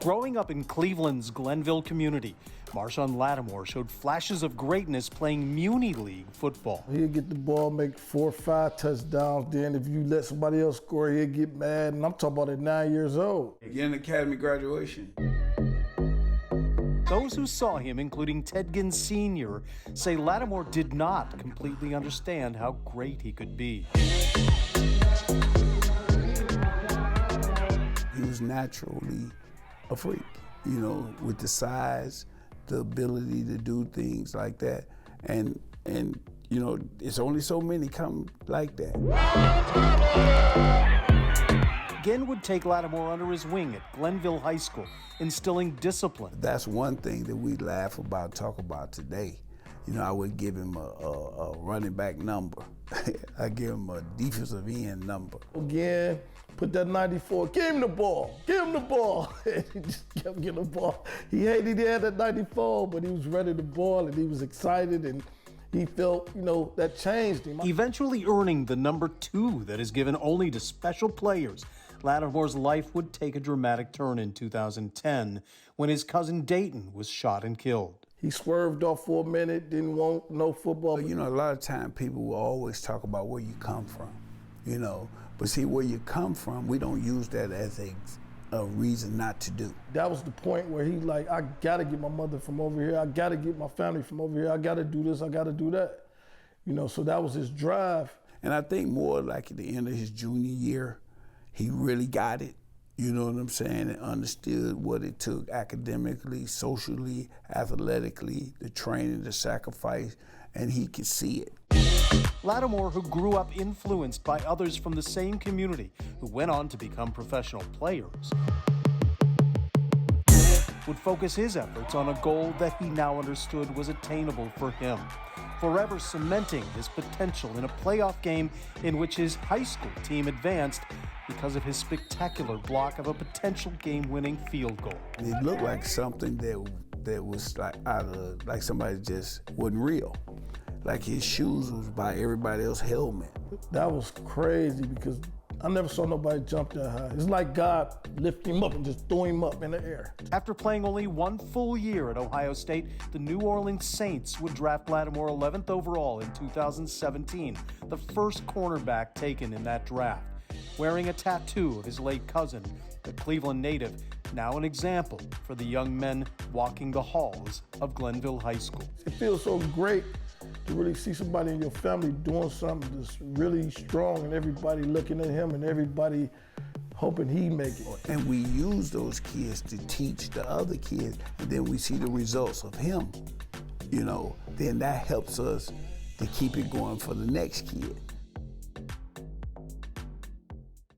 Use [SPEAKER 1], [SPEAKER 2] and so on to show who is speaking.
[SPEAKER 1] Growing up in Cleveland's Glenville community, Marshon Lattimore showed flashes of greatness playing Muni League football.
[SPEAKER 2] He'd get the ball, make 4 or 5 touchdowns. Then if you let somebody else score, he'd get mad. And I'm talking about at 9 years old.
[SPEAKER 3] Getting academy graduation.
[SPEAKER 1] Those who saw him, including Ted Ginn Sr., say Lattimore did not completely understand how great he could be.
[SPEAKER 3] He was naturally a freak, you know, with the size, the ability to do things like that. And you know, it's only so many come like that.
[SPEAKER 1] Ginn would take Lattimore under his wing at Glenville High School, instilling discipline.
[SPEAKER 3] That's one thing that we laugh about, talk about today. You know, I would give him a running back number. I give him a defensive end number.
[SPEAKER 2] Again, put that 94, give him the ball, give him the ball. He just kept getting the ball. He hated he had that 94, but he was ready to ball and he was excited and he felt, you know, that changed him.
[SPEAKER 1] Eventually earning the number 2 that is given only to special players, Lattimore's life would take a dramatic turn in 2010 when his cousin Dayton was shot and killed.
[SPEAKER 2] He swerved off for a minute, didn't want no football.
[SPEAKER 3] You know, a lot of times people will always talk about where you come from, you know. But see, where you come from, we don't use that as a reason not to do.
[SPEAKER 2] That was the point where he like, I gotta get my mother from over here, I gotta get my family from over here, I gotta do this, I gotta do that. You know, so that was his drive.
[SPEAKER 3] And I think more like at the end of his junior year, he really got it. You know what I'm saying? And understood what it took academically, socially, athletically, the training, the sacrifice, and he could see it.
[SPEAKER 1] Lattimore, who grew up influenced by others from the same community who went on to become professional players, would focus his efforts on a goal that he now understood was attainable for him, forever cementing his potential in a playoff game in which his high school team advanced because of his spectacular block of a potential game-winning field goal.
[SPEAKER 3] It looked like something that was like out of, like somebody just wasn't real. Like his shoes was by everybody else's helmet.
[SPEAKER 2] That was crazy because I never saw nobody jump that high. It's like God lifted him up and just threw him up in the air.
[SPEAKER 1] After playing only 1 full year at Ohio State, the New Orleans Saints would draft Lattimore 11th overall in 2017, the first cornerback taken in that draft. Wearing a tattoo of his late cousin, the Cleveland native, now an example for the young men walking the halls of Glenville High School.
[SPEAKER 2] It feels so great to really see somebody in your family doing something that's really strong and everybody looking at him and everybody hoping he make it.
[SPEAKER 3] And we use those kids to teach the other kids, and then we see the results of him, you know, then that helps us to keep it going for the next kid.